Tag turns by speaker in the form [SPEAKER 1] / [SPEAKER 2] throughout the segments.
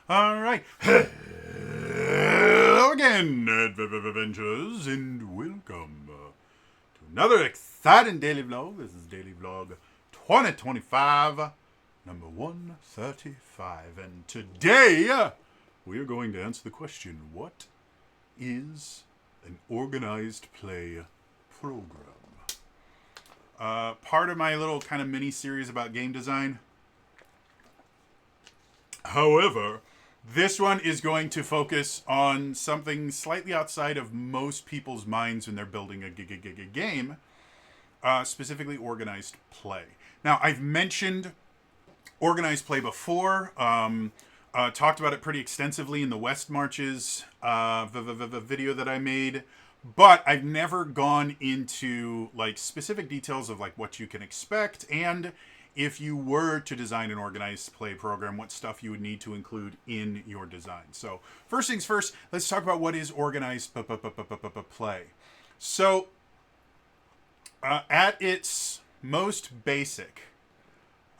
[SPEAKER 1] All right. Hello again, adventurers, and welcome to another exciting daily vlog. This is Daily Vlog 2025, number 135. And today, we are going to answer the question, what is an organized play program? Part of my little kind of mini-series about game design. However, this one is going to focus on something slightly outside of most people's minds when they're building a game, specifically organized play. Now, I've mentioned organized play before, talked about it pretty extensively in the West Marches video that I made, but I've never gone into like specific details of like what you can expect and if you were to design an organized play program, what stuff you would need to include in your design. So first things first, let's talk about what is organized play. So at its most basic,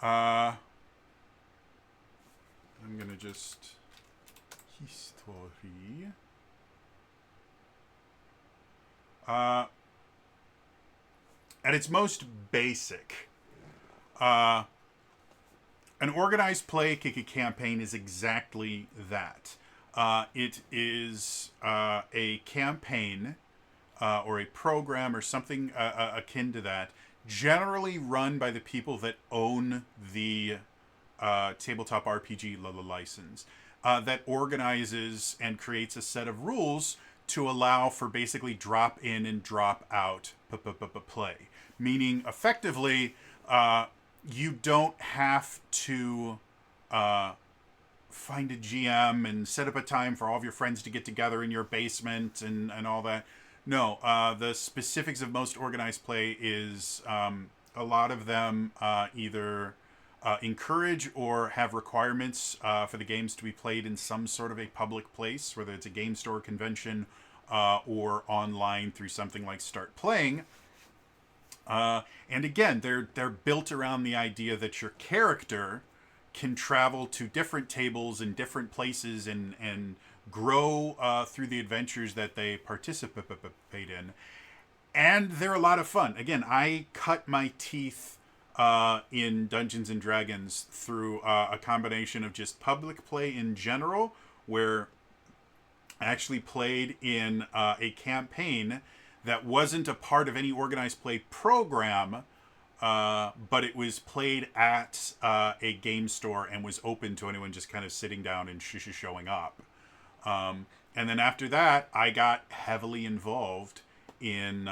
[SPEAKER 1] I'm going to just history. At its most basic, an organized play campaign is exactly that. It is a campaign or a program or something akin to that, generally run by the people that own the tabletop RPG license, that organizes and creates a set of rules to allow for basically drop in and drop out play. Meaning, effectively, you don't have to find a GM and set up a time for all of your friends to get together in your basement and all that. No, the specifics of most organized play is a lot of them either encourage or have requirements for the games to be played in some sort of a public place, whether it's a game store convention or online through something like Start Playing. And again, they're built around the idea that your character can travel to different tables in different places and grow through the adventures that they participate in. And they're a lot of fun. Again, I cut my teeth in Dungeons and Dragons through a combination of just public play in general, where I actually played in a campaign that wasn't a part of any organized play program, but it was played at a game store and was open to anyone just kind of sitting down and showing up. And then after that, I got heavily involved in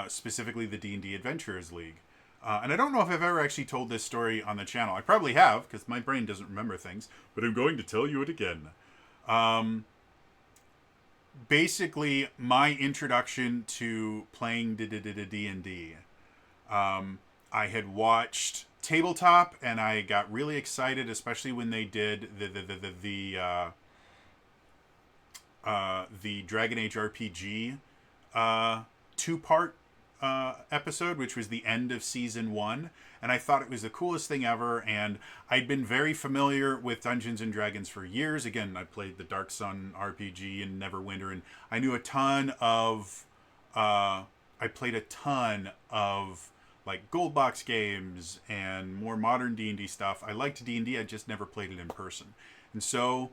[SPEAKER 1] specifically the D&D Adventurers League. And I don't know if I've ever actually told this story on the channel. I probably have, because my brain doesn't remember things, but I'm going to tell you it again. Basically, my introduction to playing D&D, I had watched Tabletop, and I got really excited, especially when they did the Dragon Age RPG two-part episode, which was the end of season 1, and I thought it was the coolest thing ever. And I'd been very familiar with Dungeons and Dragons for years. Again, I played the Dark Sun RPG and Neverwinter, and I knew a ton of I played a ton of like gold box games and more modern D&D stuff. I liked D&D, I just never played it in person. And so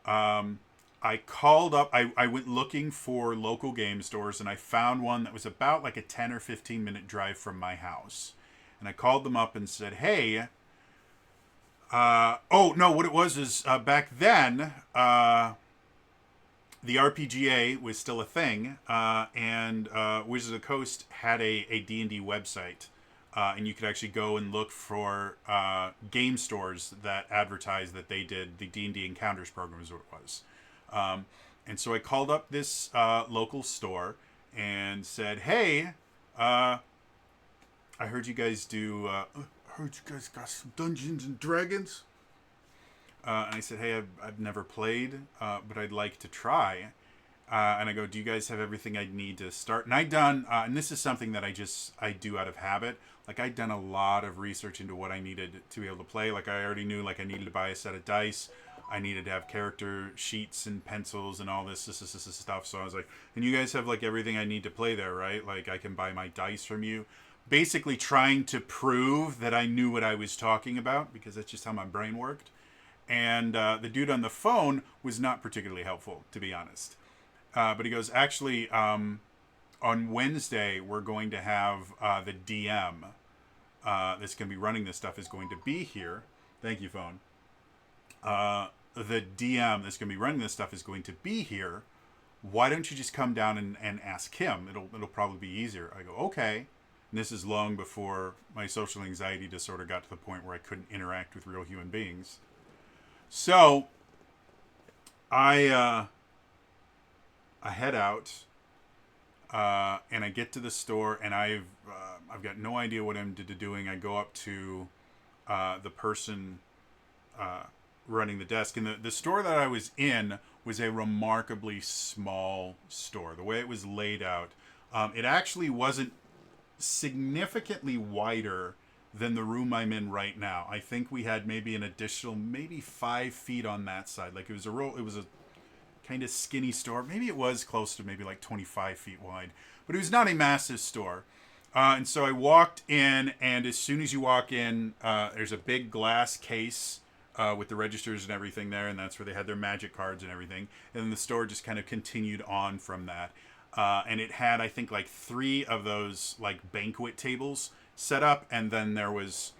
[SPEAKER 1] I called up, I went looking for local game stores, and I found one that was about like a 10 or 15 minute drive from my house. And I called them up and said, hey, oh, no, what it was is back then, the RPGA was still a thing, and Wizards of the Coast had a D&D website. And you could actually go and look for game stores that advertised that they did the D&D Encounters program is what it was. And so I called up this local store and said, hey, I heard you guys do, heard you guys got some Dungeons and Dragons. And I said, hey, I've never played, but I'd like to try. And I go, do you guys have everything I need to start? And I'd done, and this is something that I do out of habit. Like I'd done a lot of research into what I needed to be able to play. Like I already knew, like I needed to buy a set of dice. I needed to have character sheets and pencils and all this stuff. So I was like, and you guys have like everything I need to play there, right? Like I can buy my dice from you. Basically trying to prove that I knew what I was talking about because that's just how my brain worked. And the dude on the phone was not particularly helpful, to be honest. But he goes, actually, on Wednesday, we're going to have the DM that's going to be running this stuff is going to be here. Thank you, phone. The DM that's going to be running this stuff is going to be here. Why don't you just come down and ask him? It'll probably be easier. I go, okay. And this is long before my social anxiety disorder got to the point where I couldn't interact with real human beings. So I head out, and I get to the store, and I've got no idea what I'm doing. I go up to the person running the desk, and the store that I was in was a remarkably small store. The way it was laid out, it actually wasn't significantly wider than the room I'm in right now. I think we had maybe an additional maybe 5 feet on that side. Like it was a kind of skinny store. Maybe it was close to maybe like 25 feet wide, but it was not a massive store. And so I walked in, and as soon as you walk in, there's a big glass case with the registers and everything there, and that's where they had their magic cards and everything. And then the store just kind of continued on from that. And it had, I think, like 3 of those like banquet tables set up, and then there was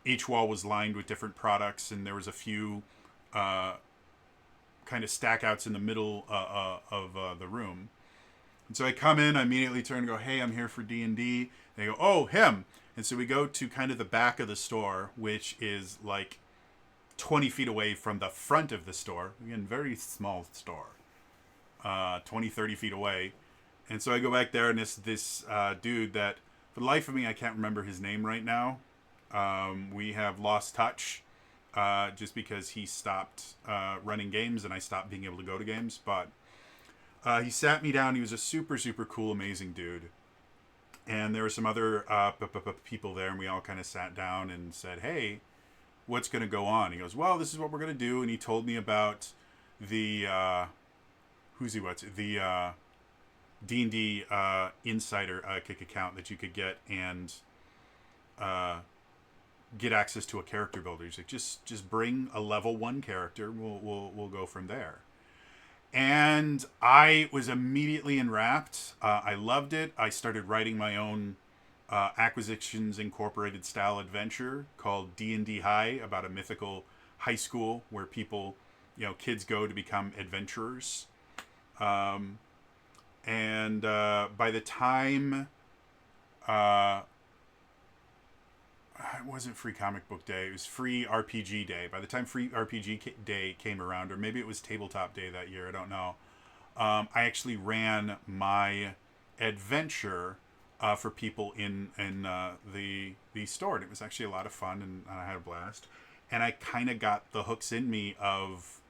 [SPEAKER 1] each wall was lined with different products, and there was a few kind of stack outs in the middle of the room. And so I come in, I immediately turn and go, hey, I'm here for D&D. They go, oh, him. And so we go to kind of the back of the store, which is like 20 feet away from the front of the store. Again, very small store. 20, 30 feet away. And so I go back there, and this dude that, for the life of me, I can't remember his name right now. We have lost touch just because he stopped running games, and I stopped being able to go to games. But he sat me down. He was a super, super cool, amazing dude. And there were some other people there, and we all kind of sat down and said, hey, what's going to go on? He goes, well, this is what we're going to do. And he told me about the... the D&D Insider kick account that you could get and get access to a character builder. He's like, just bring a level 1 character. We'll go from there. And I was immediately enwrapped. I loved it. I started writing my own Acquisitions Incorporated style adventure called D&D High, about a mythical high school where people, kids go to become adventurers. And by the time it wasn't Free Comic Book Day, it was Free RPG Day. By the time Free RPG Day came around, or maybe it was Tabletop Day that year, I don't know, I actually ran my adventure for people in the store, and it was actually a lot of fun, and I had a blast. And I kind of got the hooks in me of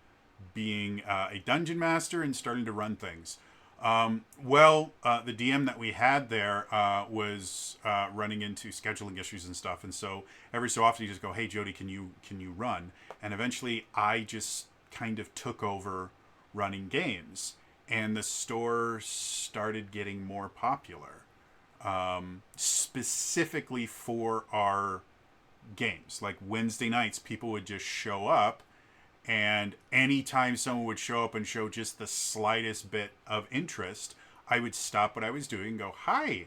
[SPEAKER 1] being a dungeon master and starting to run things. The DM that we had there was running into scheduling issues and stuff, and so every so often you just go, hey Jody, can you run? And eventually I just kind of took over running games, and the store started getting more popular, specifically for our games. Like Wednesday nights, people would just show up, and anytime someone would show up and show just the slightest bit of interest, I would stop what I was doing and go, hi.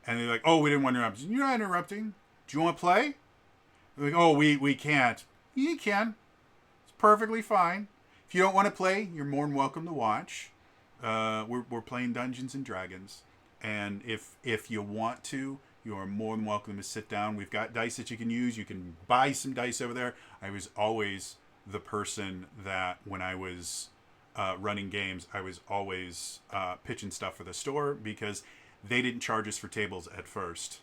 [SPEAKER 1] And they're like, oh, we didn't want to interrupt. You're not interrupting. Do you want to play? They're like, oh, we can't. You can. It's perfectly fine. If you don't want to play, you're more than welcome to watch. We're playing Dungeons and Dragons. And if you want to, you are more than welcome to sit down. We've got dice that you can use. You can buy some dice over there. I was always the person that when I was running games, I was always pitching stuff for the store because they didn't charge us for tables at first.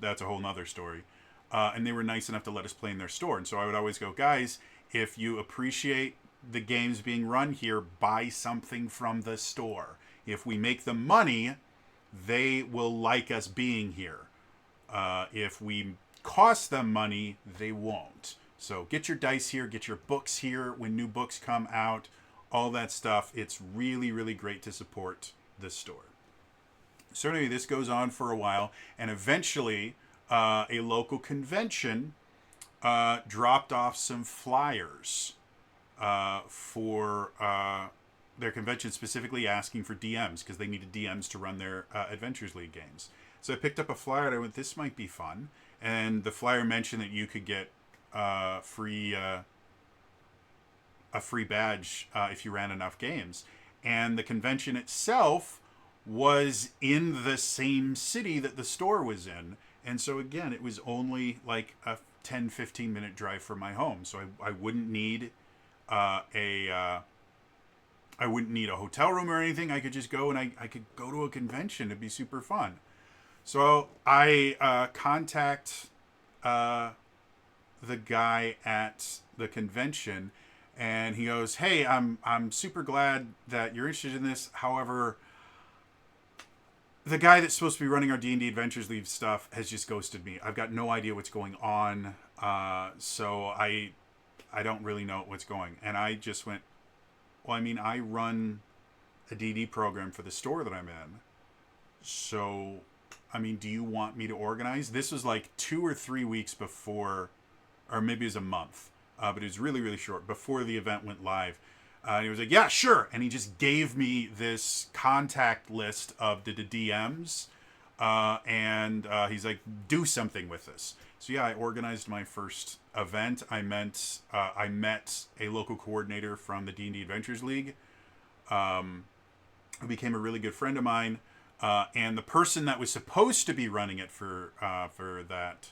[SPEAKER 1] That's a whole nother story. And they were nice enough to let us play in their store. And so I would always go, guys, if you appreciate the games being run here buy something from the store. If we make them money, they will like us being here. If we cost them money, they won't. So get your dice here, get your books here when new books come out, all that stuff. It's really, really great to support this store. So anyway, this goes on for a while, and eventually a local convention dropped off some flyers for their convention, specifically asking for DMs because they needed DMs to run their Adventures League games. So I picked up a flyer and I went, this might be fun. And the flyer mentioned that you could get a free badge if you ran enough games. And the convention itself was in the same city that the store was in. And so again, it was only like a 10-15 minute drive from my home. So I wouldn't need I wouldn't need a hotel room or anything. I could just go and I could go to a convention. It'd be super fun. So I contact the guy at the convention, and he goes, "Hey, I'm super glad that you're interested in this. However, the guy that's supposed to be running our D&D Adventures League stuff has just ghosted me. I've got no idea what's going on. So I don't really know what's going." And I just went, well, I mean, I run a D&D program for the store that I'm in. So, I mean, do you want me to organize? This was like 2 or 3 weeks before, or maybe it was a month, but it was really, really short, before the event went live. And he was like, yeah, sure. And he just gave me this contact list of the DMs. And he's like, do something with this. So yeah, I organized my first event. I met a local coordinator from the D&D Adventures League, who became a really good friend of mine. And the person that was supposed to be running it for that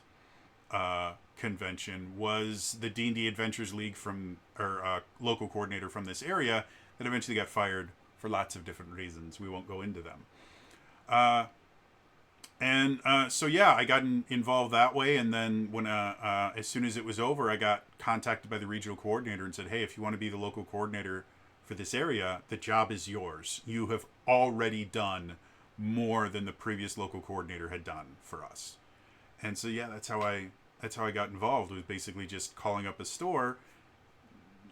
[SPEAKER 1] convention was the D&D Adventures League local coordinator from this area that eventually got fired for lots of different reasons. We won't go into them. So yeah, I got involved that way, and then when as soon as it was over, I got contacted by the regional coordinator and said, "Hey, if you want to be the local coordinator for this area, the job is yours. You have already done more than the previous local coordinator had done for us." And so yeah, that's how I got involved. It was basically just calling up a store,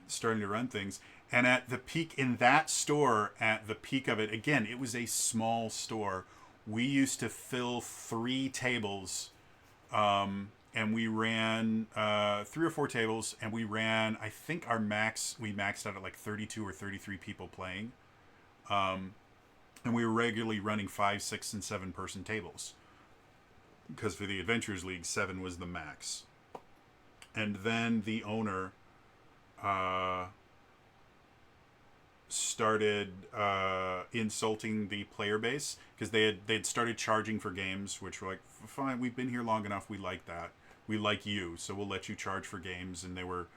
[SPEAKER 1] starting to run things. And at the peak in that store, at the peak of it, again, it was a small store. We used to fill 3 tables, and we ran 3 or 4 tables, and we ran, I think we maxed out at like 32 or 33 people playing. And we were regularly running 5, 6, and 7 person tables. Because for the Adventures League, 7 was the max. And then the owner started insulting the player base, because they'd started charging for games, which were like, fine, we've been here long enough, we like that, we like you, so we'll let you charge for games. And they were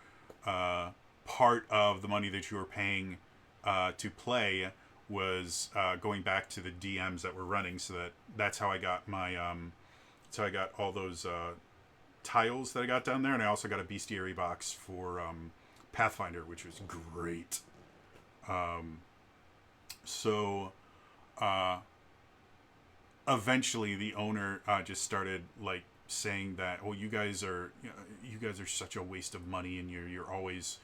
[SPEAKER 1] part of the money that you were paying to play was going back to the DMs that were running. So that's how I got my so I got all those tiles that I got down there, and I also got a bestiary box for Pathfinder, which was great. Eventually the owner just started like saying that, "Oh, you guys are such a waste of money, and you're always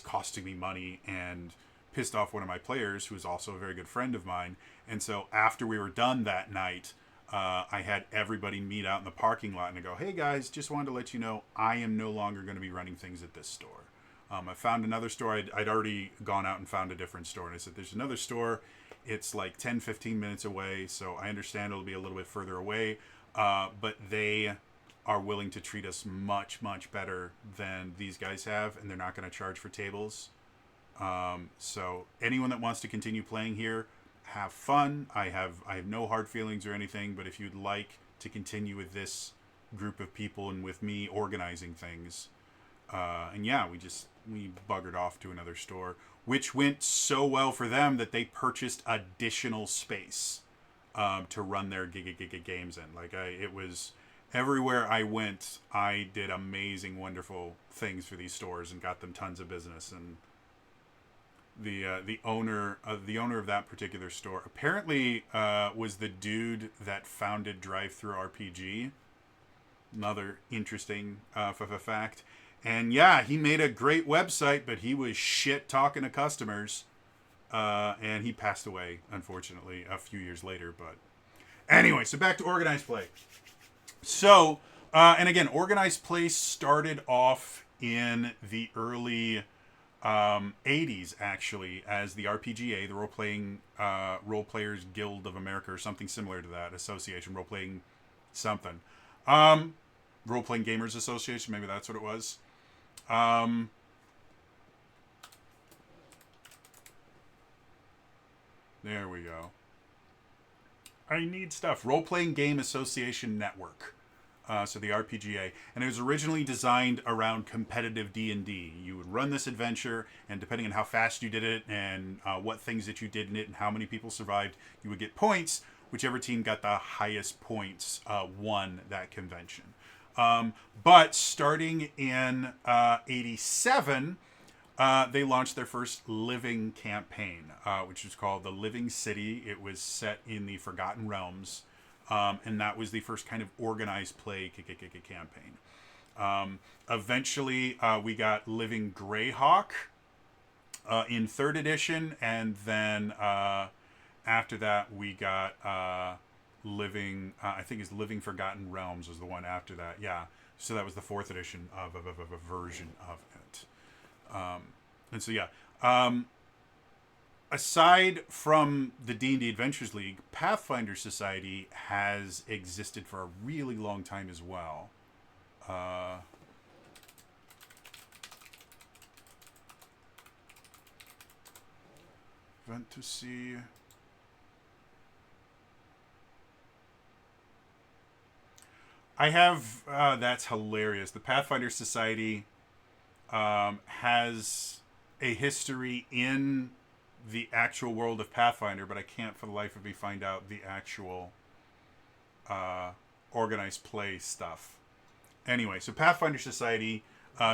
[SPEAKER 1] costing me money," and pissed off one of my players, who was also a very good friend of mine. And so after we were done that night, I had everybody meet out in the parking lot, and I go, "Hey guys, just wanted to let you know I am no longer going to be running things at this store. I found another store." I'd already gone out and found a different store, and I said, "There's another store. It's like 10-15 minutes away, so I understand it'll be a little bit further away, but they are willing to treat us much, much better than these guys have, and they're not going to charge for tables. So anyone that wants to continue playing here, have fun. I have no hard feelings or anything, but if you'd like to continue with this group of people and with me organizing things," and yeah, we buggered off to another store, which went so well for them that they purchased additional space to run their Giga games in. Like it was everywhere I went, I did amazing, wonderful things for these stores and got them tons of business, and the owner of that particular store apparently was the dude that founded Drive-Thru RPG. Another interesting fact. And yeah, he made a great website, but he was shit talking to customers. And he passed away, unfortunately, a few years later. But anyway, so back to organized play. So, and again, organized play started off in the early 80s, actually, as the RPGA, the Role Players Guild of America, or something similar to that association, role playing something. Role Playing Gamers Association, maybe that's what it was. There we go. I need stuff. Role Playing Game Association Network. So the RPGA, and it was originally designed around competitive D&D. You would run this adventure, and depending on how fast you did it, and what things that you did in it, and how many people survived, you would get points. Whichever team got the highest points won that convention. But starting in 87, they launched their first living campaign, which was called The Living City. It was set in the Forgotten Realms. And that was the first kind of organized play campaign. Eventually, we got Living Greyhawk in 3rd edition, and then after that, we got Living. I think it's Living Forgotten Realms was the one after that. Yeah, so that was the 4th edition of a version of it. And so yeah. Aside from the D&D Adventures League, Pathfinder Society has existed for a really long time as well. Event to see. I have. That's hilarious. The Pathfinder Society has a history in the actual world of Pathfinder, but I can't for the life of me find out the actual organized play stuff. Anyway, so Pathfinder Society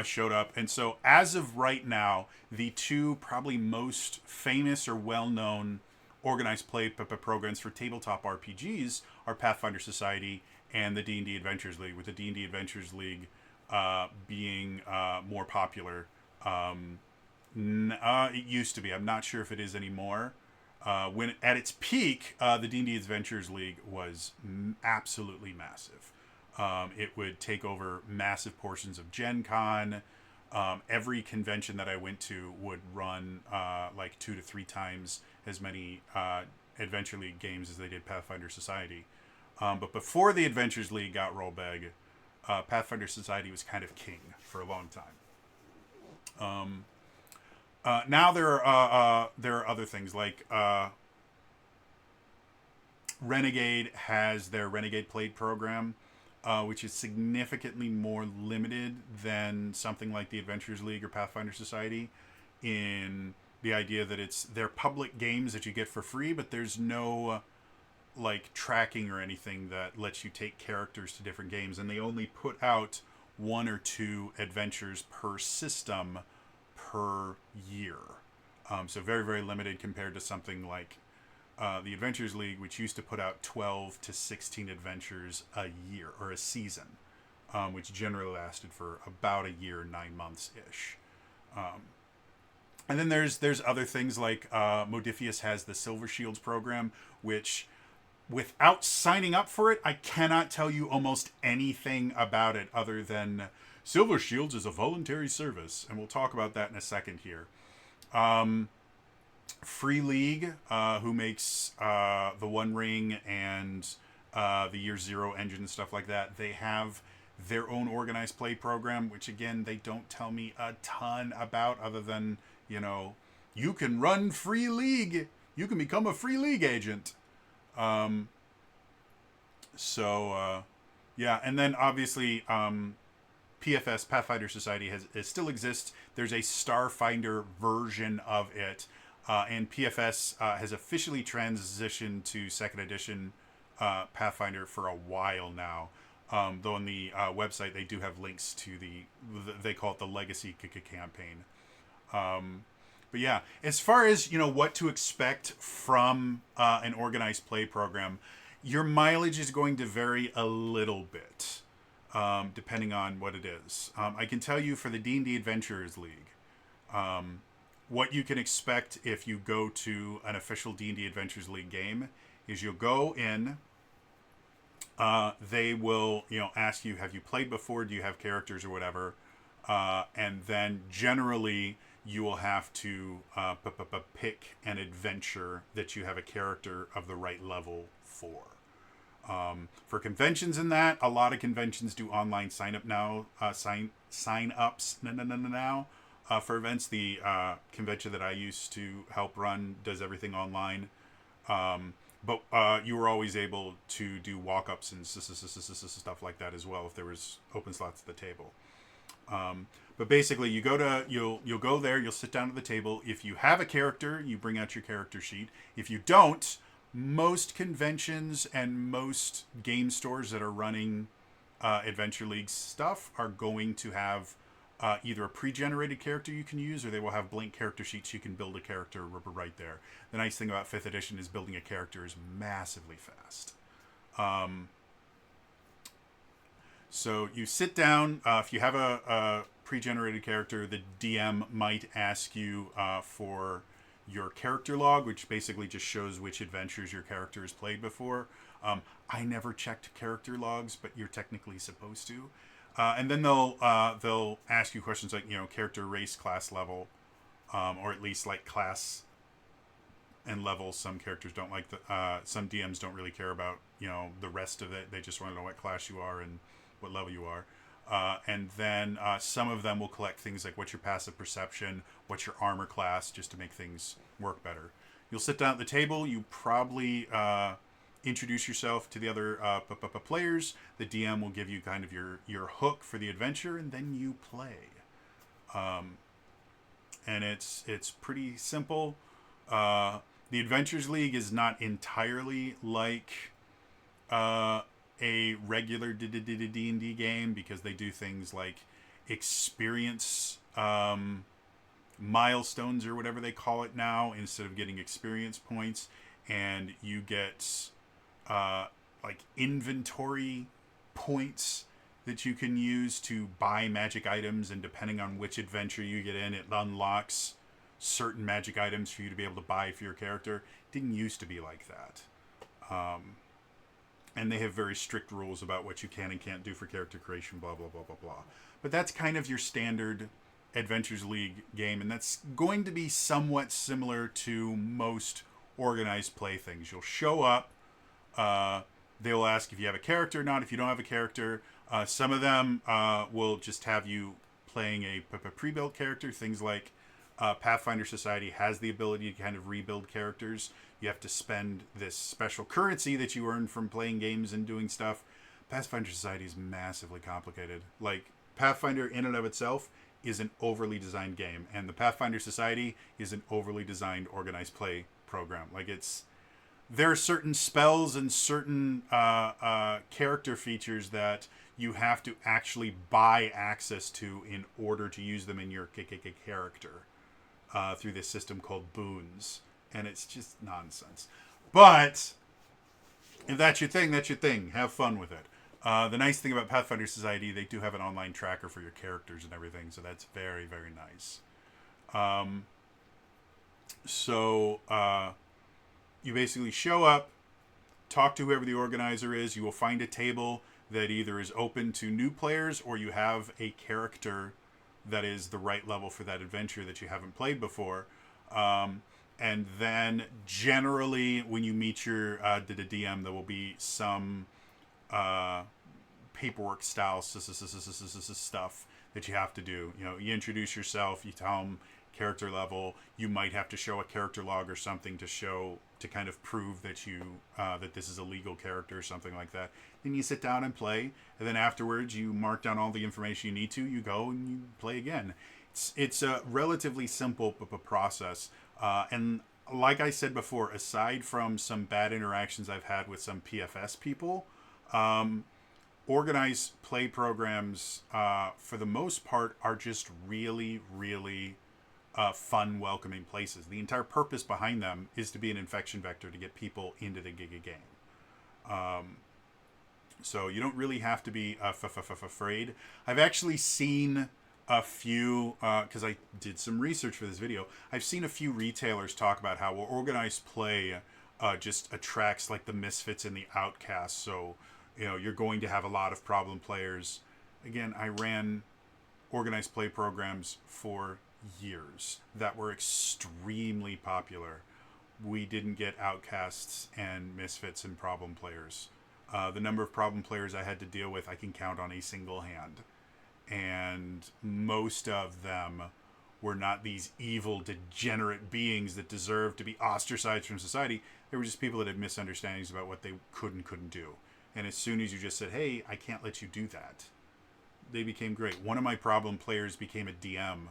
[SPEAKER 1] showed up, and so as of right now, the two probably most famous or well-known organized play programs for tabletop RPGs are Pathfinder Society and the D&D Adventures League, with the D&D Adventures League being more popular. It used to be. I'm not sure if it is anymore. When at its peak, the D&D Adventures League was absolutely massive. It would take over massive portions of Gen Con. Every convention that I went to would run like 2 to 3 times as many Adventure League games as they did Pathfinder Society. But before the Adventures League got real big, Pathfinder Society was kind of king for a long time. Now there are other things like Renegade has their Renegade Plate program, which is significantly more limited than something like the Adventures League or Pathfinder Society, in the idea that they're public games that you get for free, but there's no like tracking or anything that lets you take characters to different games, and they only put out 1 or 2 adventures per system per year. So very, very limited compared to something like the Adventures League, which used to put out 12 to 16 adventures a year, or a season, which generally lasted for about a year, 9 months-ish. And then there's other things like Modiphius has the Silver Shields program, which, without signing up for it, I cannot tell you almost anything about it other than Silver Shields is a voluntary service, and we'll talk about that in a second here. Free League, who makes the One Ring and the Year Zero engine and stuff like that, they have their own organized play program, which again, they don't tell me a ton about other than, you can run Free League. You can become a Free League agent. Yeah, and then obviously PFS, Pathfinder Society, it still exists. There's a Starfinder version of it, and PFS has officially transitioned to 2nd edition Pathfinder for a while now. Though on the website they do have links to they call it the Legacy campaign. But yeah, as far as what to expect from an organized play program, your mileage is going to vary a little bit, depending on what it is. I can tell you for the D&D Adventurers League, what you can expect if you go to an official D&D Adventures League game is you'll go in. They will, ask you, have you played before? Do you have characters or whatever? And then generally you will have to pick an adventure that you have a character of the right level for. For conventions and that, a lot of conventions do online sign up now, sign ups now for events. The convention that I used to help run does everything online. But you were always able to do walk-ups and stuff like that as well if there was open slots at the table. But basically, you'll go there, you'll sit down at the table. If you have a character, you bring out your character sheet. If you don't, most conventions and most game stores that are running Adventure League stuff are going to have either a pre-generated character you can use, or they will have blank character sheets you can build a character right there. The nice thing about 5th edition is building a character is massively fast. So you sit down. If you have a pre-generated character, the DM might ask you for your character log, which basically just shows which adventures your character has played before. I never checked character logs, but you're technically supposed to. And then they'll ask you questions like character, race, class, level, or at least like class and level. Some characters don't like some DMs don't really care about the rest of it. They just want to know what class you are and what level you are. And then some of them will collect things like what's your passive perception, what's your armor class, just to make things work better. You'll sit down at the table. You probably introduce yourself to the other players. The DM will give you kind of your hook for the adventure, and then you play. And it's pretty simple. The Adventures League is not entirely like a regular D&D game, because they do things like experience milestones or whatever they call it now, instead of getting experience points, and you get like inventory points that you can use to buy magic items, and depending on which adventure you get in, it unlocks certain magic items for you to be able to buy for your character. It didn't used to be like that. And they have very strict rules about what you can and can't do for character creation, blah, blah, blah, blah, blah. But that's kind of your standard Adventures League game, and that's going to be somewhat similar to most organized play things. You'll show up, they will ask if you have a character or not. If you don't have a character, some of them will just have you playing a pre-built character. Things like Pathfinder Society has the ability to kind of rebuild characters. You have to spend this special currency that you earn from playing games and doing stuff. Pathfinder Society is massively complicated. Like, Pathfinder in and of itself is an overly designed game, and the Pathfinder Society is an overly designed organized play program. Like, there are certain spells and certain character features that you have to actually buy access to in order to use them in your character through this system called boons. And it's just nonsense. But if that's your thing, that's your thing. Have fun with it. The nice thing about Pathfinder Society, they do have an online tracker for your characters and everything, so that's very, very nice. So you basically show up, talk to whoever the organizer is. You will find a table that either is open to new players, or you have a character that is the right level for that adventure that you haven't played before. And then generally when you meet your the DM, there will be some paperwork style stuff that you have to do. You introduce yourself, you tell them character level. You might have to show a character log or something to kind of prove that that this is a legal character or something like that. Then you sit down and play, and then afterwards you mark down all the information you need to. You go and you play again. It's a relatively simple process. And like I said before, aside from some bad interactions I've had with some PFS people, organized play programs, for the most part, are just really, really fun, welcoming places. The entire purpose behind them is to be an infection vector to get people into the Giga game. So you don't really have to be afraid. I've actually seen a few, because I did some research for this video, I've seen a few retailers talk about how organized play just attracts like the misfits and the outcasts. So, you're going to have a lot of problem players. Again, I ran organized play programs for years that were extremely popular. We didn't get outcasts and misfits and problem players. The number of problem players I had to deal with, I can count on a single hand. And most of them were not these evil, degenerate beings that deserved to be ostracized from society. They were just people that had misunderstandings about what they could and couldn't do. And as soon as you just said, hey, I can't let you do that, they became great. One of my problem players became a DM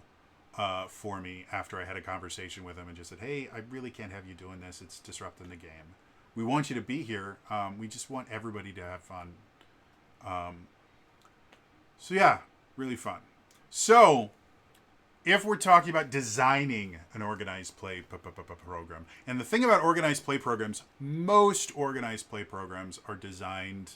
[SPEAKER 1] for me after I had a conversation with him and just said, hey, I really can't have you doing this. It's disrupting the game. We want you to be here. We just want everybody to have fun. So yeah, really fun. So if we're talking about designing an organized play program, and the thing about organized play programs, most organized play programs are designed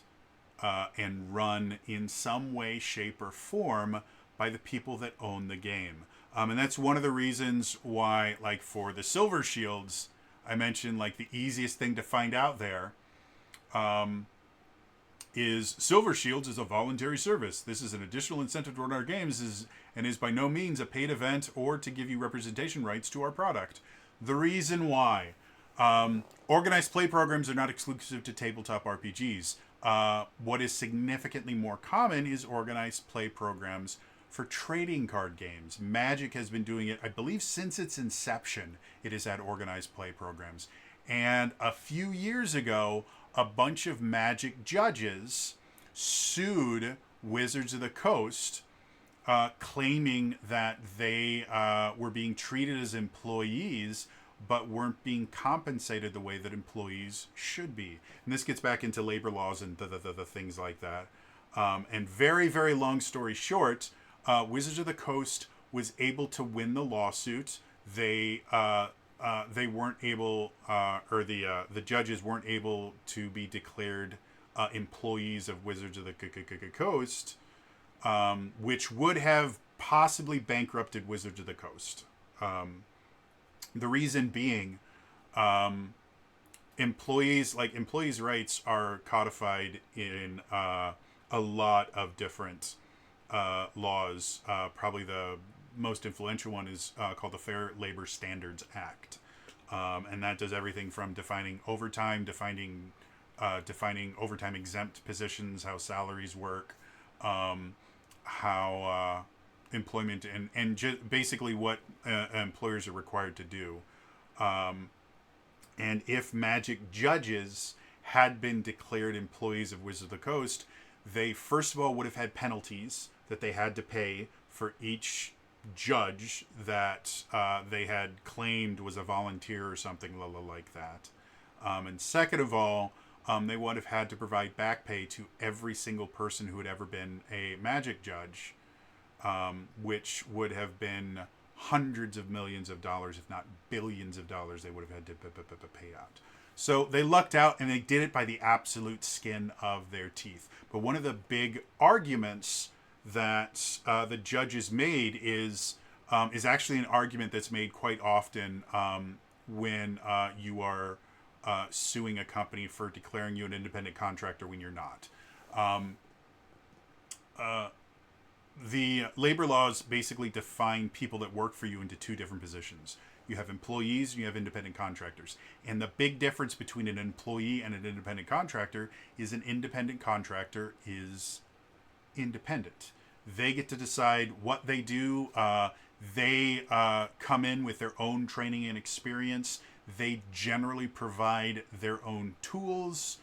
[SPEAKER 1] and run in some way, shape, or form by the people that own the game. And that's one of the reasons why, like for the Silver Shields, I mentioned like the easiest thing to find out there is Silver Shields is a voluntary service. This is an additional incentive to run our games and is by no means a paid event or to give you representation rights to our product. The reason why organized play programs are not exclusive to tabletop RPGs. What is significantly more common is organized play programs for trading card games. Magic has been doing it, I believe, since its inception. It has had organized play programs. And a few years ago, a bunch of Magic judges sued Wizards of the Coast, claiming that they were being treated as employees but weren't being compensated the way that employees should be. And this gets back into labor laws and the things like that. And very, very long story short, Wizards of the Coast was able to win the lawsuit. They weren't able, or the judges weren't able to be declared employees of Wizards of the Coast, which would have possibly bankrupted Wizards of the Coast. The reason being, employees' rights are codified in a lot of different laws. Probably the most influential one is called the Fair Labor Standards Act. And that does everything from defining overtime, defining overtime exempt positions, how salaries work, how employment and basically what employers are required to do. And if Magic judges had been declared employees of Wizards of the Coast, they first of all would have had penalties that they had to pay for each judge that they had claimed was a volunteer or something like that. And second of all, they would have had to provide back pay to every single person who had ever been a Magic judge, which would have been hundreds of millions of dollars, if not billions of dollars, they would have had to pay out. So they lucked out, and they did it by the absolute skin of their teeth. But one of the big arguments that the judges made is actually an argument that's made quite often when you are suing a company for declaring you an independent contractor when you're not. The labor laws basically define people that work for you into two different positions. You have employees and you have independent contractors. And the big difference between an employee and an independent contractor is an independent contractor is independent. They get to decide what they do. They come in with their own training and experience. They generally provide their own tools.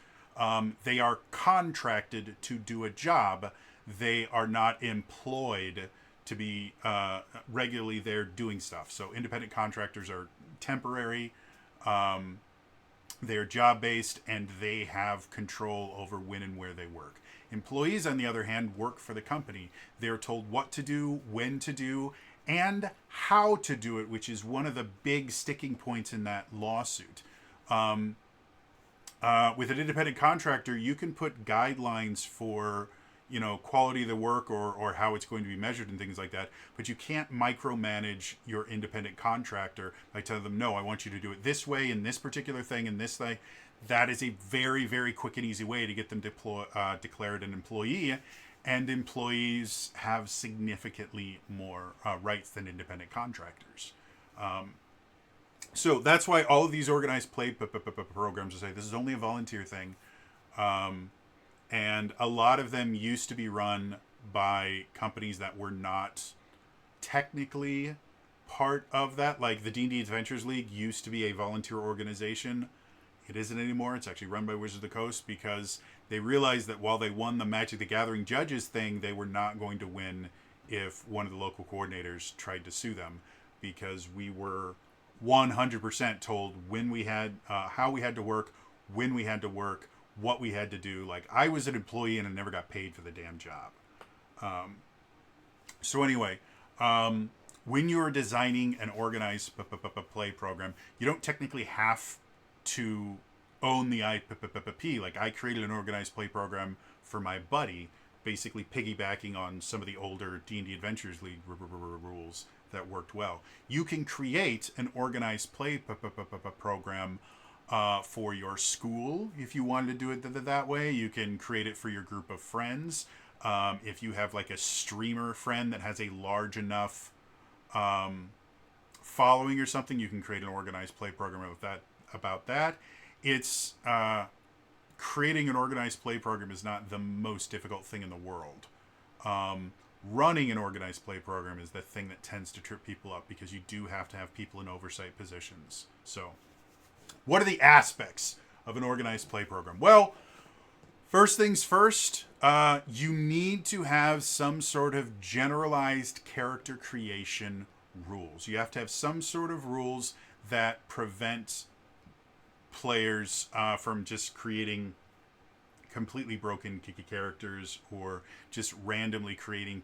[SPEAKER 1] They are contracted to do a job. They are not employed to be regularly there doing stuff. So independent contractors are temporary. They're job-based, and they have control over when and where they work. Employees, on the other hand, work for the company. They're told what to do, when to do, and how to do it, which is one of the big sticking points in that lawsuit. With an independent contractor, you can put guidelines for, quality of the work, or how it's going to be measured and things like that. But you can't micromanage your independent contractor by telling them, no, I want you to do it this way in this particular thing in this way. That is a very, very quick and easy way to get them declared an employee. And employees have significantly more rights than independent contractors. So that's why all of these organized play programs will say this is only a volunteer thing. And a lot of them used to be run by companies that were not technically part of that. Like the D&D Adventures League used to be a volunteer organization. It isn't anymore. It's actually run by Wizards of the Coast because they realized that while they won the Magic the Gathering judges thing, they were not going to win if one of the local coordinators tried to sue them, because we were 100% told when we had, how we had to work, when we had to work, what we had to do. Like, I was an employee and I never got paid for the damn job. So anyway, when you're designing an organized play program, you don't technically have to own the IP. Like, I created an organized play program for my buddy, basically piggybacking on some of the older D&D Adventures League rules that worked well. You can create an organized play program for your school if you wanted to do it that way. You can create it for your group of friends. If you have like a streamer friend that has a large enough following or something, you can create an organized play program about that. It's creating an organized play program is not the most difficult thing in the world. Running an organized play program is the thing that tends to trip people up, because you do have to have people in oversight positions. So, what are the aspects of an organized play program? Well, first things first, you need to have some sort of generalized character creation rules. You have to have some sort of rules that prevent players from just creating completely broken characters, or just randomly creating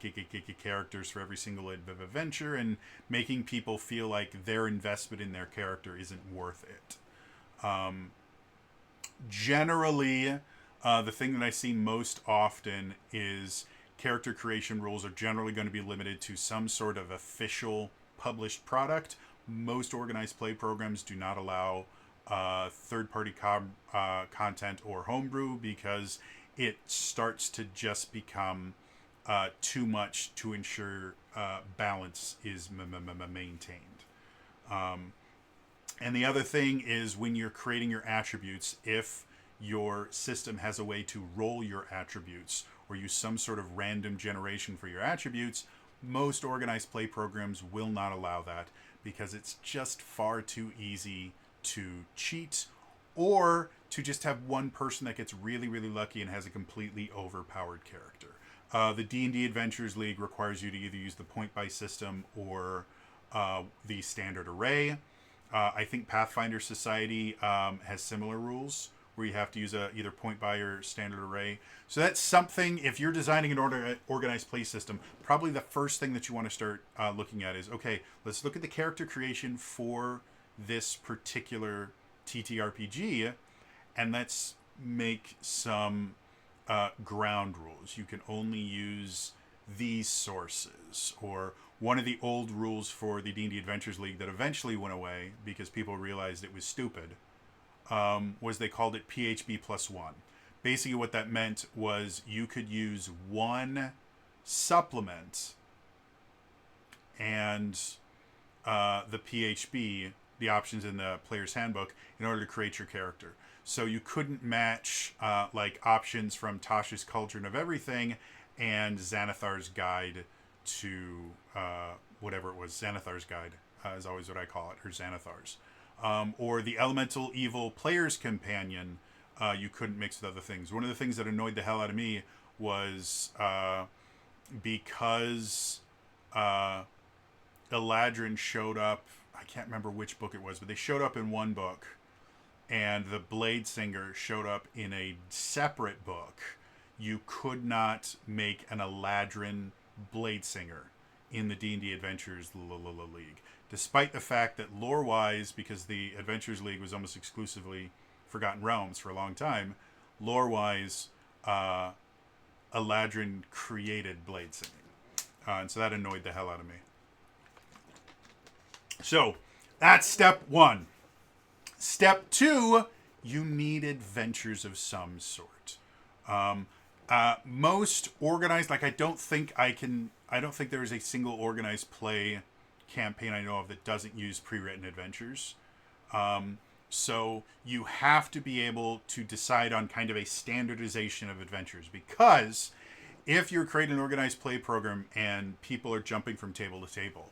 [SPEAKER 1] characters for every single adventure and making people feel like their investment in their character isn't worth it. Generally, the thing that I see most often is character creation rules are generally going to be limited to some sort of official published product. Most organized play programs do not allow third-party content or homebrew, because it starts to just become too much to ensure balance is maintained. And the other thing is, when you're creating your attributes, if your system has a way to roll your attributes or use some sort of random generation for your attributes, most organized play programs will not allow that, because it's just far too easy to cheat, or to just have one person that gets really, really lucky and has a completely overpowered character. The D&D Adventures League requires you to either use the point-buy system or the standard array. I think Pathfinder Society has similar rules, where you have to use either point-buy or standard array. So that's something, if you're designing an organized play system, probably the first thing that you want to start looking at is, okay, let's look at the character creation for this particular TTRPG, and let's make some ground rules. You can only use these sources, or one of the old rules for the D&D Adventures League that eventually went away because people realized it was stupid, was they called it PHB +1. Basically what that meant was you could use one supplement and the PHB, the options in the player's handbook, in order to create your character. So you couldn't match like options from Tasha's Cauldron of Everything and Xanathar's Guide to whatever it was. Xanathar's Guide is always what I call it, or Xanathar's. Or the Elemental Evil Player's Companion, you couldn't mix with other things. One of the things that annoyed the hell out of me was because Eladrin showed up, I can't remember which book it was, but they showed up in one book, and the Blade Singer showed up in a separate book. You could not make an Eladrin Blade Singer in the D&D Adventures League, despite the fact that lore-wise, because the Adventures League was almost exclusively Forgotten Realms for a long time, lore-wise, Eladrin created blade singing. And so that annoyed the hell out of me. So, that's step one. Step two, you need adventures of some sort. Most organized, like I don't think there is a single organized play campaign I know of that doesn't use pre-written adventures. So you have to be able to decide on kind of a standardization of adventures, because if you're creating an organized play program and people are jumping from table to table,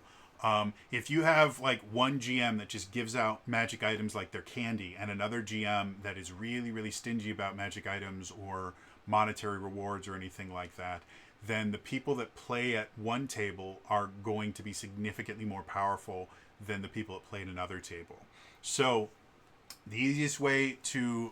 [SPEAKER 1] if you have like one GM that just gives out magic items like they're candy, and another GM that is really, really stingy about magic items or monetary rewards or anything like that, then the people that play at one table are going to be significantly more powerful than the people that play at another table. So the easiest way to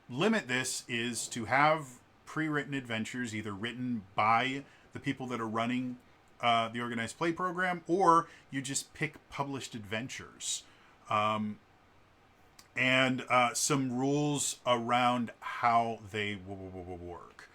[SPEAKER 1] limit this is to have pre-written adventures, either written by the people that are running the organized play program, or you just pick published adventures. And some rules around how they will work.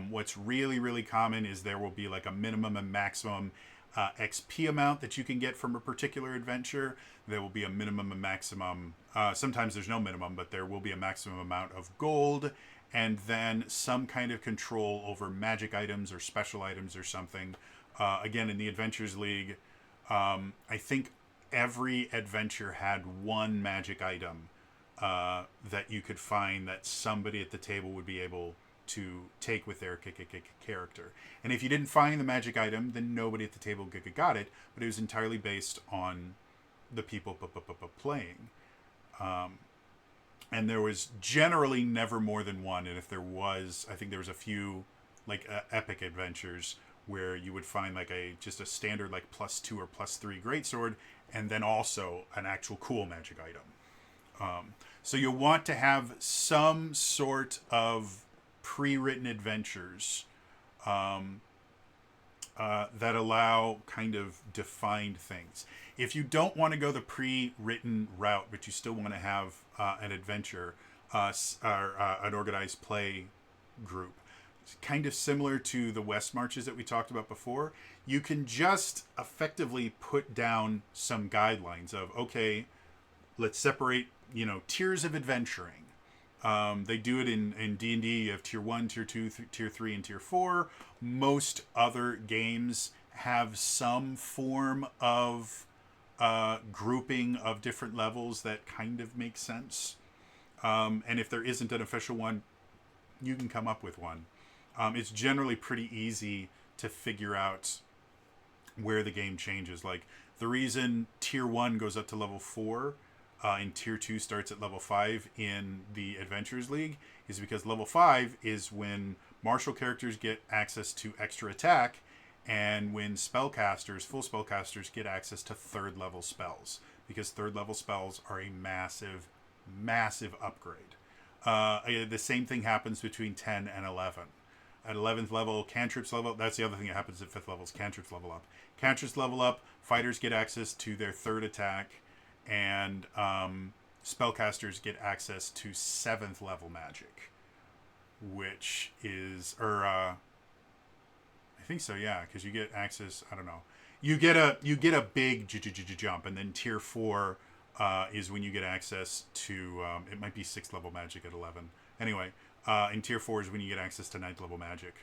[SPEAKER 1] What's really, really common is there will be like a minimum and maximum XP amount that you can get from a particular adventure. There will be a minimum and maximum, sometimes there's no minimum, but there will be a maximum amount of gold, and then some kind of control over magic items or special items or something. Again, in the Adventures League, I think every adventure had one magic item that you could find that somebody at the table would be able to take with their character. And if you didn't find the magic item, then nobody at the table got it, but it was entirely based on the people playing. And there was generally never more than one, and if there was, I think there was a few like epic adventures where you would find like just a standard like +2 or +3 greatsword, and then also an actual cool magic item. So you'll want to have some sort of pre-written adventures that allow kind of defined things. If you don't want to go the pre-written route, but you still want to have an adventure or an organized play group, kind of similar to the West Marches that we talked about before, you can just effectively put down some guidelines of, okay, let's separate, tiers of adventuring. They do it in D&D. You have tier 1, tier 2, tier 3, and tier 4. Most other games have some form of grouping of different levels that kind of makes sense. And if there isn't an official one, you can come up with one. It's generally pretty easy to figure out where the game changes. Like, the reason tier 1 goes up to level 4 and tier 2 starts at level 5 in the Adventures League is because level 5 is when martial characters get access to extra attack, and when spellcasters, full spellcasters, get access to 3rd level spells, because 3rd level spells are a massive, massive upgrade. The same thing happens between 10 and 11. At 11th level, cantrips level. That's the other thing that happens at 5th level is cantrips level up. Cantrips level up, fighters get access to their 3rd attack, and spellcasters get access to 7th level magic, which is, I think so, yeah, because you get access. I don't know. You get a big jump, and then tier 4 is when you get access to. It might be 6th level magic at 11. Anyway, in tier 4 is when you get access to 9th level magic.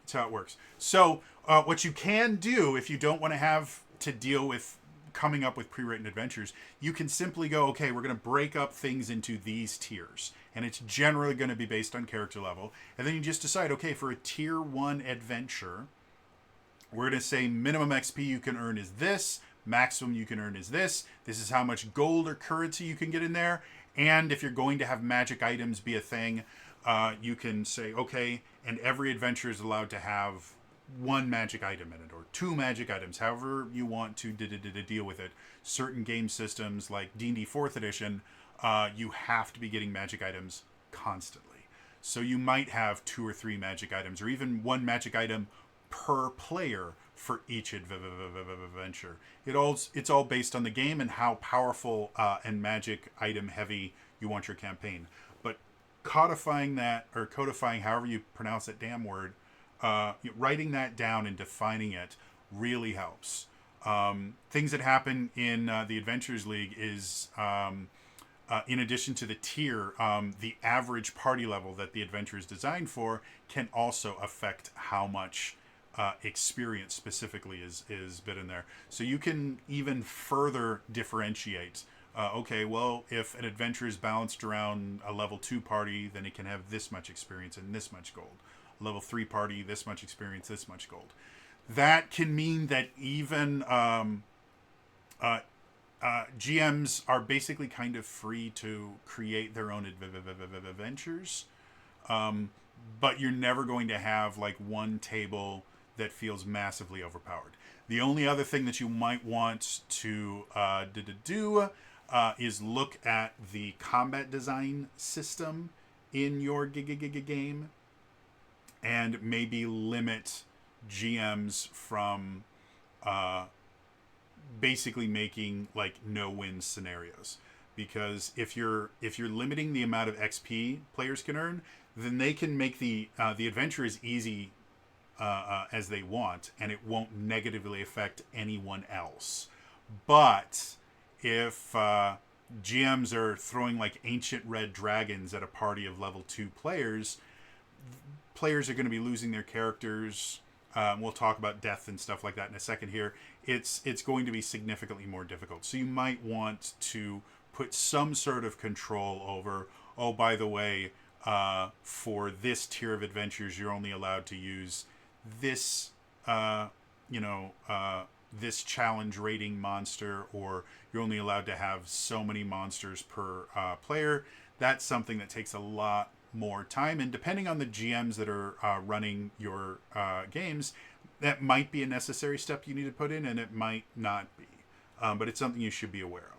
[SPEAKER 1] That's how it works. So what you can do if you don't want to have to deal with coming up with pre-written adventures, you can simply go, okay, we're going to break up things into these tiers, and it's generally going to be based on character level, and then you just decide, okay, for a tier 1 adventure, we're going to say minimum XP you can earn is this, maximum you can earn is this is how much gold or currency you can get in there, and if you're going to have magic items be a thing, you can say, okay, and every adventure is allowed to have 1 magic item in it, or 2 magic items, however you want to deal with it. Certain game systems, like D&D 4th edition, you have to be getting magic items constantly. So you might have 2 or 3 magic items, or even 1 magic item per player for each adventure. It's all based on the game and how powerful and magic item heavy you want your campaign. But codifying that, or codifying, however you pronounce that damn word, writing that down and defining it really helps. Things that happen in the Adventures League is, in addition to the tier, the average party level that the adventure is designed for can also affect how much experience specifically is bit in there. So you can even further differentiate. Okay, well, if an adventure is balanced around a level 2 party, then it can have this much experience and this much gold. Level 3 party, this much experience, this much gold. That can mean that even GMs are basically kind of free to create their own adventures, but you're never going to have like one table that feels massively overpowered. The only other thing that you might want to do is look at the combat design system in your game and maybe limit GMs from basically making like no-win scenarios. Because if you're limiting the amount of XP players can earn, then they can make the adventure as easy as they want, and it won't negatively affect anyone else. But if GMs are throwing like ancient red dragons at a party of level 2 players are going to be losing their characters. We'll talk about death and stuff like that in a second here. It's going to be significantly more difficult. So you might want to put some sort of control over, oh, by the way, for this tier of adventures, you're only allowed to use this, this challenge rating monster, or you're only allowed to have so many monsters per player. That's something that takes a lot more time, and depending on the GMs that are running your games, that might be a necessary step you need to put in, and it might not be, but it's something you should be aware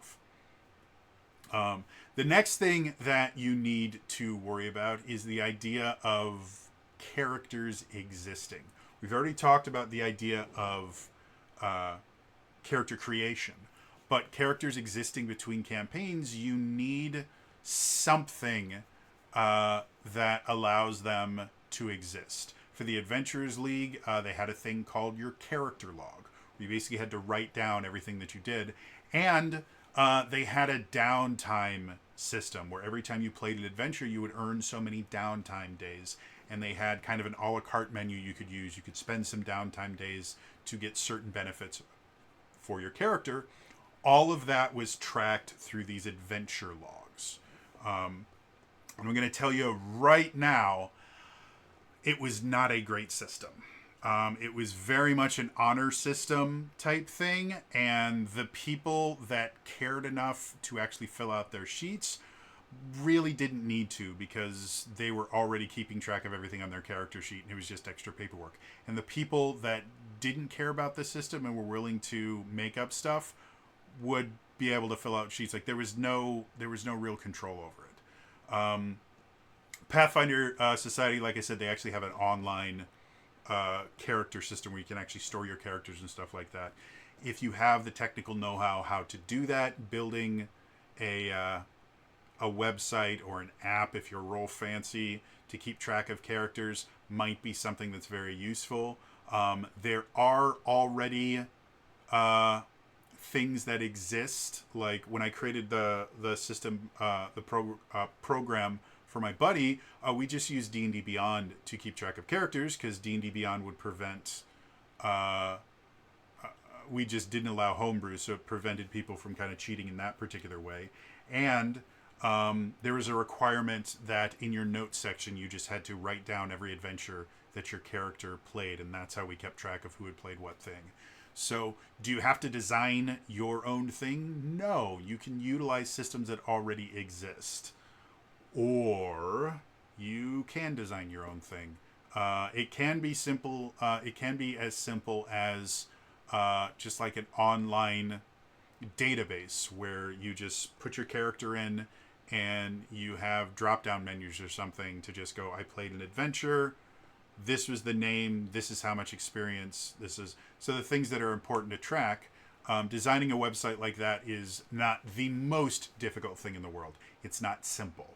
[SPEAKER 1] of. The next thing that you need to worry about is the idea of characters existing. We've already talked about the idea of character creation, but characters existing between campaigns, you need something that allows them to exist. For the Adventurers League, they had a thing called your character log. You basically had to write down everything that you did. And they had a downtime system where every time you played an adventure, you would earn so many downtime days. And they had kind of an a la carte menu you could use. You could spend some downtime days to get certain benefits for your character. All of that was tracked through these adventure logs. And I'm going to tell you right now, it was not a great system. It was very much an honor system type thing, and the people that cared enough to actually fill out their sheets really didn't need to, because they were already keeping track of everything on their character sheet, and it was just extra paperwork. And the people that didn't care about the system and were willing to make up stuff would be able to fill out sheets. Like there was no real control over it. Pathfinder Society, like I said, they actually have an online character system where you can actually store your characters and stuff like that. If you have the technical know-how how to do that, building a website or an app, if you're roll fancy, to keep track of characters might be something that's very useful. There are already things that exist, like when I created the system, program for my buddy, we just used D&D Beyond to keep track of characters, because D&D Beyond would prevent we just didn't allow homebrew, so it prevented people from kind of cheating in that particular way. And there was a requirement that in your notes section you just had to write down every adventure that your character played, and that's how we kept track of who had played what thing. So do you have to design your own thing? No, you can utilize systems that already exist. Or you can design your own thing. It can be simple. It can be as simple as just like an online database where you just put your character in and you have drop-down menus or something to just go, I played an adventure. this was the name, this is how much experience, this is. So the things that are important to track. Designing a website like that is not the most difficult thing in the world. It's not simple,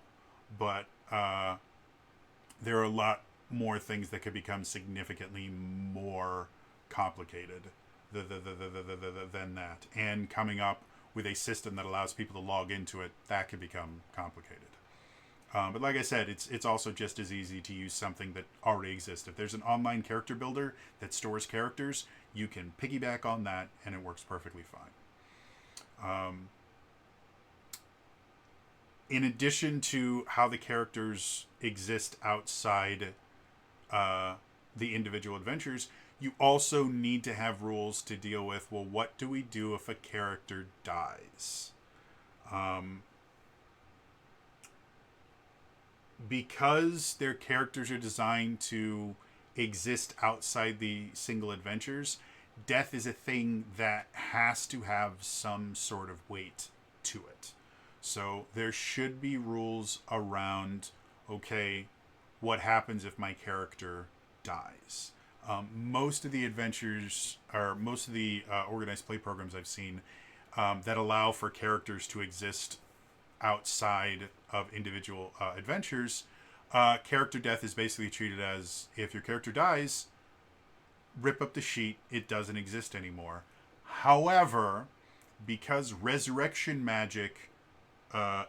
[SPEAKER 1] but there are a lot more things that could become significantly more complicated than that. And coming up with a system that allows people to log into it, that could become complicated. But like I said, it's also just as easy to use something that already exists. If there's an online character builder that stores characters, you can piggyback on that, and it works perfectly fine. In addition to how the characters exist outside the individual adventures, you also need to have rules to deal with, well, what do we do if a character dies? Because their characters are designed to exist outside the single adventures, death is a thing that has to have some sort of weight to it. So there should be rules around, okay, what happens if my character dies? Most of the adventures, or most of the organized play programs I've seen that allow for characters to exist outside of individual adventures, character death is basically treated as, if your character dies, rip up the sheet, it doesn't exist anymore. However, because resurrection magic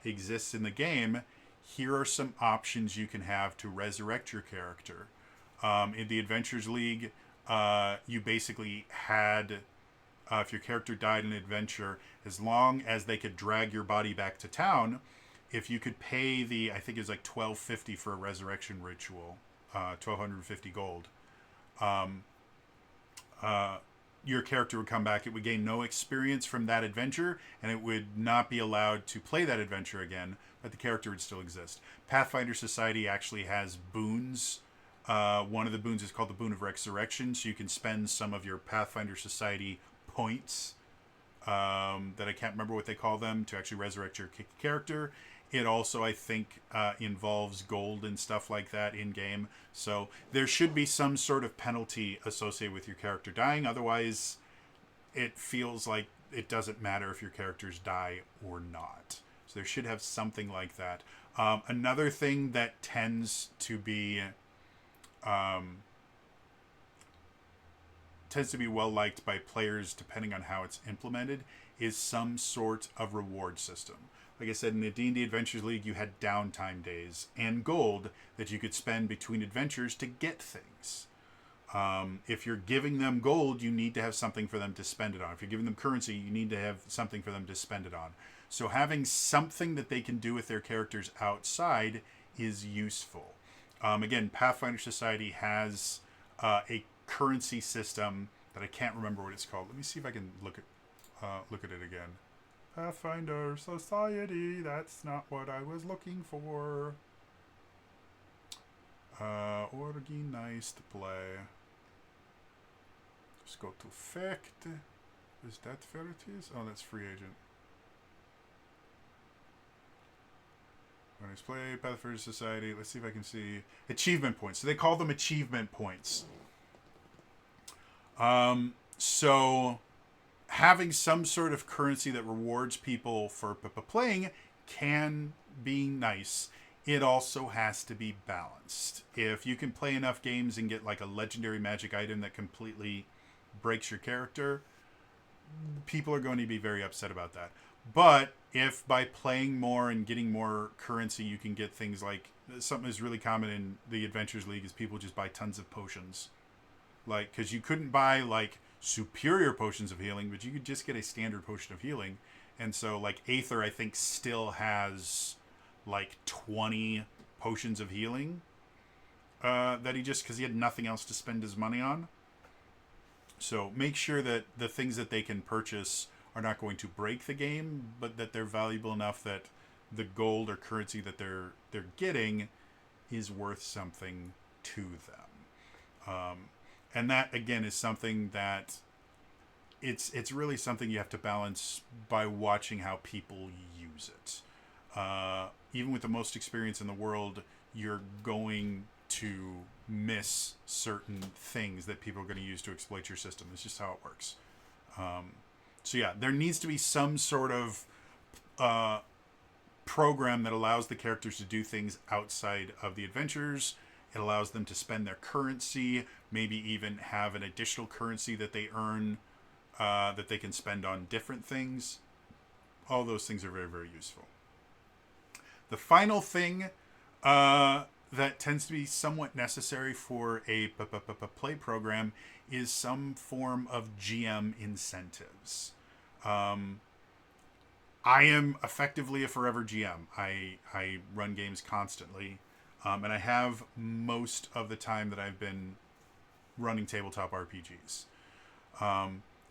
[SPEAKER 1] exists in the game, here are some options you can have to resurrect your character. In the Adventures League, you basically had, if your character died in an adventure, as long as they could drag your body back to town, if you could pay the, I think it was like $12.50 for a resurrection ritual, 1,250 gold, your character would come back. It would gain no experience from that adventure, and it would not be allowed to play that adventure again, but the character would still exist. Pathfinder Society actually has boons. One of the boons is called the Boon of Resurrection, so you can spend some of your Pathfinder Society points, that I can't remember what they call them, to actually resurrect your character. It also, I think, involves gold and stuff like that in-game. So there should be some sort of penalty associated with your character dying. Otherwise, it feels like it doesn't matter if your characters die or not. So there should have something like that. Another thing that tends to be well liked by players, depending on how it's implemented, is some sort of reward system. Like I said, in the D&D Adventures League, you had downtime days and gold that you could spend between adventures to get things. If you're giving them gold, you need to have something for them to spend it on. If you're giving them currency, you need to have something for them to spend it on. So having something that they can do with their characters outside is useful. Again, Pathfinder Society has a currency system that I can't remember what it's called. Let me see if I can look at it again. Pathfinder Society, that's not what I was looking for. Organized play. Let's go to fact. Is that where it is? Oh, that's free agent. Organized play, Pathfinder Society. Let's see if I can see achievement points. So they call them achievement points. So having some sort of currency that rewards people for playing can be nice. It also has to be balanced. If you can play enough games and get like a legendary magic item that completely breaks your character, people are going to be very upset about that. But if by playing more and getting more currency, you can get things like, something that's really common in the Adventures League is people just buy tons of potions. Like, because you couldn't buy like superior potions of healing, but you could just get a standard potion of healing. And so like Aether, I think, still has like 20 potions of healing that he just, because he had nothing else to spend his money on. So make sure that the things that they can purchase are not going to break the game, but that they're valuable enough that the gold or currency that they're getting is worth something to them. And that, again, is something that it's really something you have to balance by watching how people use it. Even with the most experience in the world, you're going to miss certain things that people are going to use to exploit your system. It's just how it works. So yeah, there needs to be some sort of program that allows the characters to do things outside of the adventures. It allows them to spend their currency, maybe even have an additional currency that they earn that they can spend on different things. All those things are very, very useful. The final thing that tends to be somewhat necessary for a play program is some form of GM incentives. I am effectively a forever GM. I run games constantly, and I have most of the time that I've been running tabletop RPGs.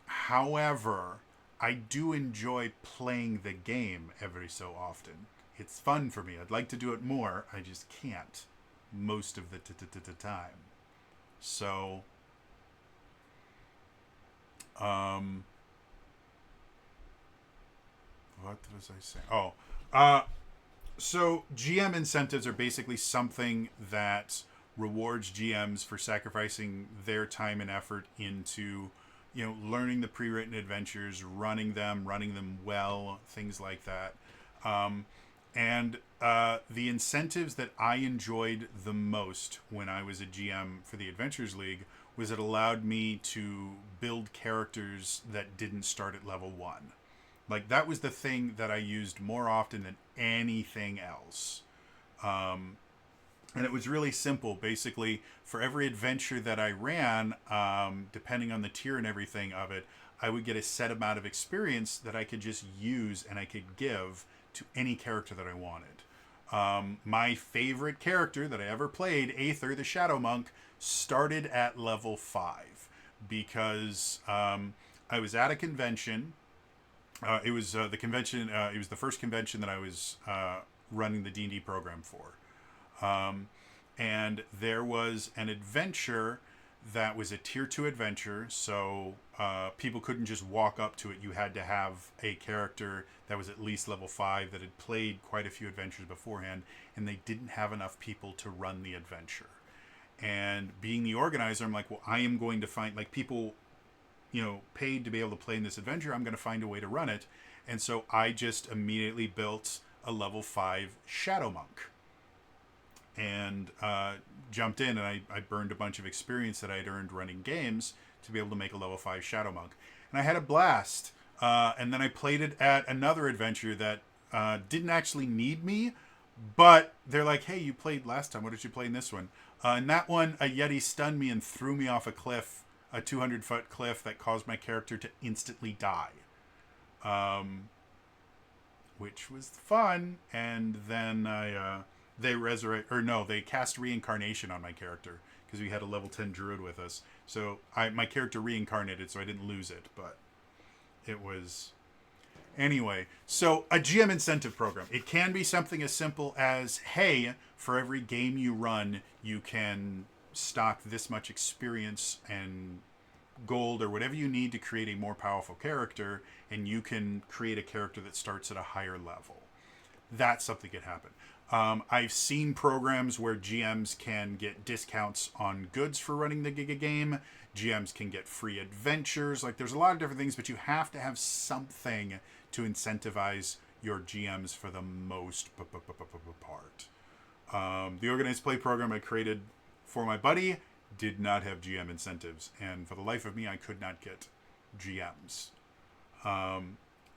[SPEAKER 1] However, I do enjoy playing the game every so often. It's fun for me. I'd like to do it more. I just can't most of the time. So, what was I saying? So GM incentives are basically something that rewards GMs for sacrificing their time and effort into, learning the pre-written adventures, running them well, things like that. And the incentives that I enjoyed the most when I was a GM for the Adventures League was it allowed me to build characters that didn't start at level 1. Like, that was the thing that I used more often than anything else. And it was really simple. Basically, for every adventure that I ran, depending on the tier and everything of it, I would get a set amount of experience that I could just use and I could give to any character that I wanted. My favorite character that I ever played, Aether the Shadow Monk, started at level 5 because I was at a convention. It was the convention. It was the first convention that I was running the D&D program for. And there was an adventure that was a tier 2 adventure, so people couldn't just walk up to it. You had to have a character that was at least level 5 that had played quite a few adventures beforehand, and they didn't have enough people to run the adventure. And being the organizer, I'm like, well, I am going to find, like, people, paid to be able to play in this adventure. I'm going to find a way to run it. And so I just immediately built a level 5 Shadow Monk. And jumped in, and I burned a bunch of experience that I'd earned running games to be able to make a level 5 Shadow Monk. And I had a blast. And then I played it at another adventure that didn't actually need me, but they're like, hey, you played last time. What did you play in this one? In that one, a Yeti stunned me and threw me off a cliff, a 200-foot cliff that caused my character to instantly die. Which was fun. And then they cast reincarnation on my character because we had a level 10 druid with us. So my character reincarnated, so I didn't lose it, but it was... Anyway, so a GM incentive program. It can be something as simple as, hey, for every game you run, you can stock this much experience and gold or whatever you need to create a more powerful character, and you can create a character that starts at a higher level. That's something that can happen. I've seen programs where GMs can get discounts on goods for running the Giga game. GMs can get free adventures. Like, there's a lot of different things, but you have to have something to incentivize your GMs for the most part. The organized play program I created for my buddy did not have GM incentives, and for the life of me, I could not get GMs.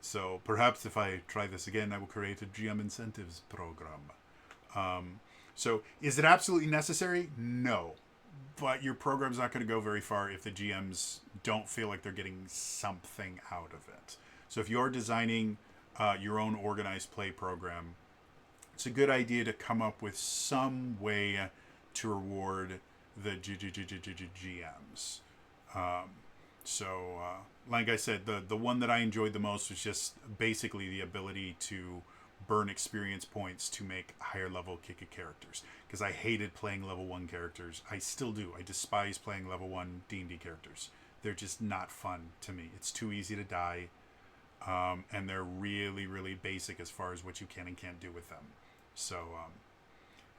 [SPEAKER 1] So perhaps if I try this again, I will create a GM incentives program. So is it absolutely necessary? No. But your program's not going to go very far if the GMs don't feel like they're getting something out of it. So if you're designing your own organized play program, it's a good idea to come up with some way to reward the GMs. Like I said, the one that I enjoyed the most was just basically the ability to burn experience points to make higher level Kika characters. Because I hated playing level 1 characters. I still do. I despise playing level 1 D&D characters. They're just not fun to me. It's too easy to die. And they're really, really basic as far as what you can and can't do with them. So,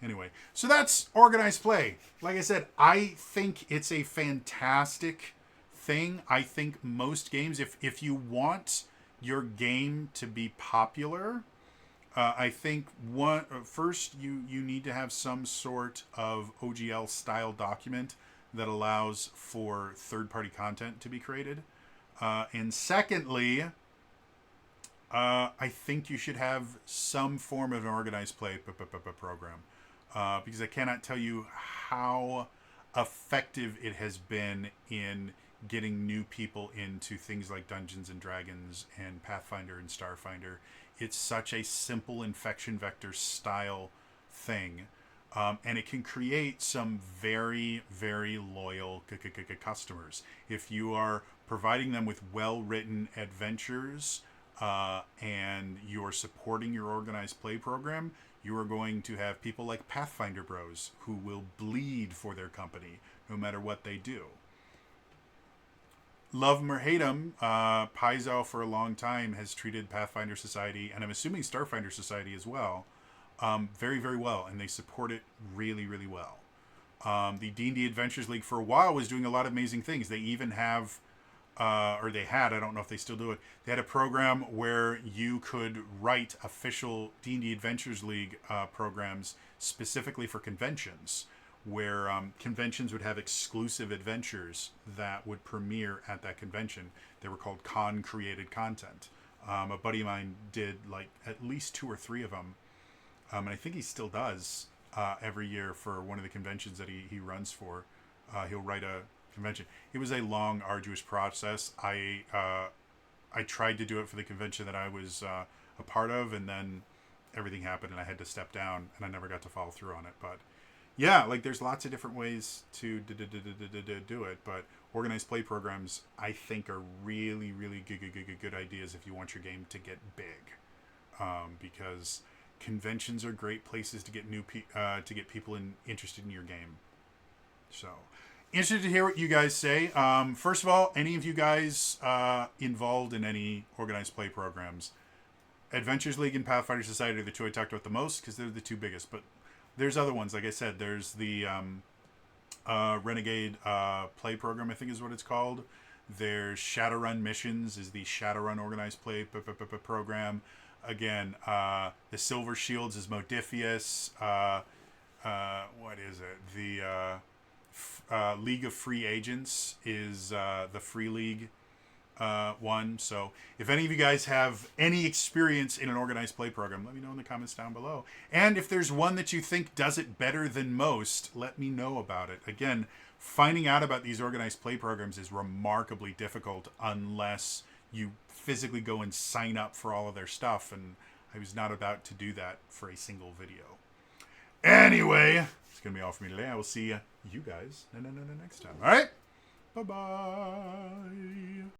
[SPEAKER 1] Anyway, so that's organized play. Like I said, I think it's a fantastic thing. I think most games, if you want your game to be popular, I think first you need to have some sort of OGL style document that allows for third party content to be created. And secondly, I think you should have some form of an organized play program, because I cannot tell you how effective it has been in getting new people into things like Dungeons and Dragons and Pathfinder and Starfinder. It's such a simple infection vector style thing. And it can create some very, very loyal customers. If you are providing them with well written adventures, and you're supporting your organized play program, you are going to have people like Pathfinder Bros who will bleed for their company no matter what they do. Love 'em or hate 'em, Paizo for a long time has treated Pathfinder Society, and I'm assuming Starfinder Society as well, very, very well, and they support it really, really well. The D&D Adventures League for a while was doing a lot of amazing things. They even have, or they had, I don't know if they still do it, they had a program where you could write official D&D Adventures League programs specifically for conventions, where conventions would have exclusive adventures that would premiere at that convention. They were called con-created content. A buddy of mine did like at least 2 or 3 of them, and I think he still does every year for one of the conventions that he runs for. He'll write a convention. It was a long, arduous process. I tried to do it for the convention that I was a part of, and then everything happened and I had to step down, and I never got to follow through on it. But yeah, like there's lots of different ways to do it, but organized play programs I think are really, really good ideas if you want your game to get big, because conventions are great places to get to get people interested in your game. So interested to hear what you guys say. First of all, any of you guys involved in any organized play programs? Adventures League and Pathfinder Society are the two I talked about the most because they're the 2 biggest, but there's other ones. Like I said, there's the Renegade play program, I think is what it's called. There's Shadowrun Missions is the Shadowrun organized play program. Again, the Silver Shields is Modifius. What is it? The League of Free Agents is the Free League one. So if any of you guys have any experience in an organized play program, let me know in the comments down below. And if there's one that you think does it better than most, let me know about it. Again, finding out about these organized play programs is remarkably difficult unless you physically go and sign up for all of their stuff, and I was not about to do that for a single video. Anyway, it's going to be all for me today. I will see you guys next time. All right? Bye-bye.